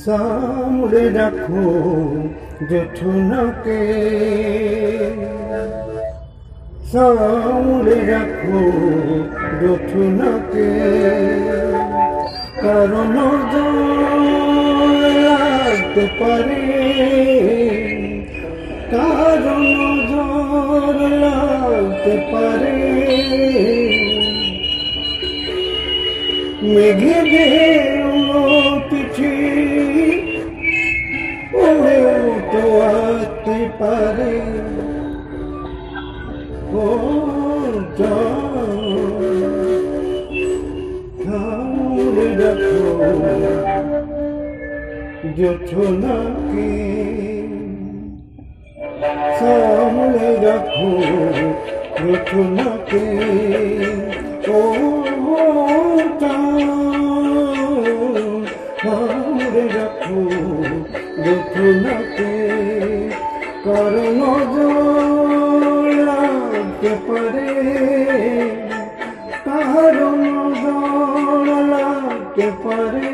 সামলে রাখো জোছনাকে, সামলে রাখো জোছনাকে, কারণ লাগতে পারে, কারণ লাগতে পারে। মেঘেদের পিঠে ওড়েও তো আসতে পারে। ও সামলে রাখো জোছনাকে, সামলে রাখো জোছনাকে। ও সামলে রাখো জোছনাকে, কারণ লাগতে পারে, কারণ লাগতে পারে।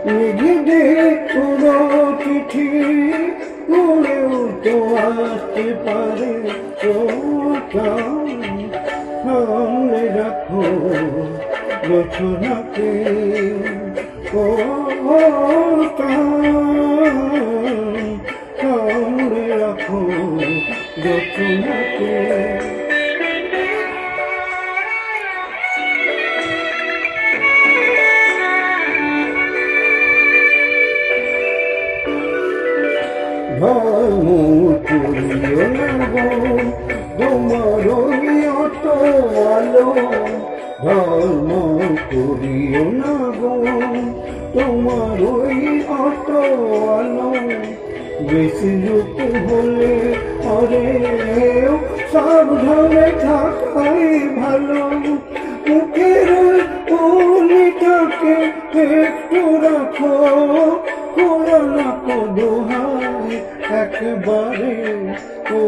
মেঘেদের পুরো চিঠি উড়েও তো আসতে পারে। ও সামলে রাখো জোছনাকে, ও সামলে রাখো জোছনাকে। ধর্ম করিও না গো তোমার অত আলো, ধর্ম করিও না গো তোমার অত আলো। বেশি লোক হলে অরে সাবধানে থাকাই ভালো। মুখের উলিটাকে একটু রাখো, খোলা না কো দোহাই একবারে। ও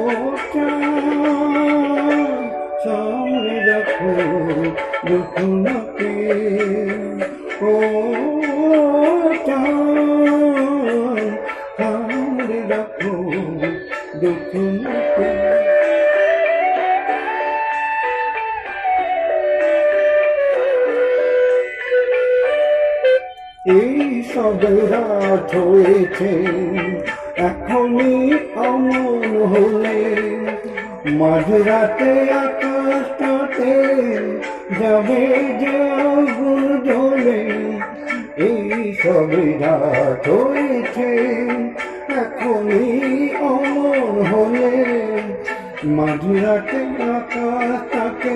সামনে রাখো জোছনাকে, ও সামনে রাখো জোছনাকে। এই সবে রাত হয়েছে এখনই অমন হলে, মাঝরাতে আকাশটাতে যাবে যে আগুন জ্বলে। এই সবে রাত হয়েছে এখনই অমন হলে, মাঝরাতে আকাশটাতে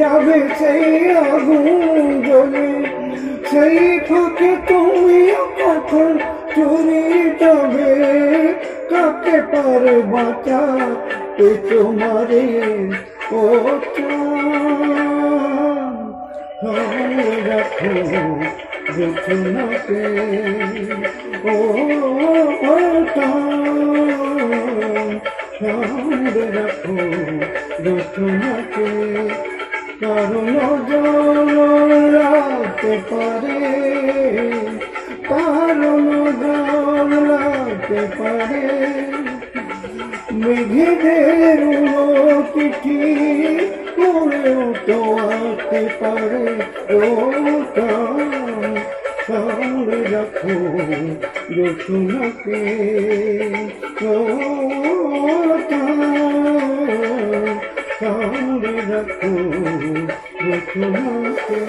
যাবে সেই আগুন জ্বলে। সেই ফাঁকে তুমি কখন চুরি যাবে, কাকে পারে বাঁচাতে তোমারে। ও সামলে রাখো জোছনাকে, ও সামলে রাখো জোছনাকে, কারণ লাগতে পারে, কারণ লাগতে পারে। মেঘেদের চিঠি উড়েও তো আসতে পারে। ও সামলে রাখো জোছনাকে, ও সামলে রাখো জোছনাকে।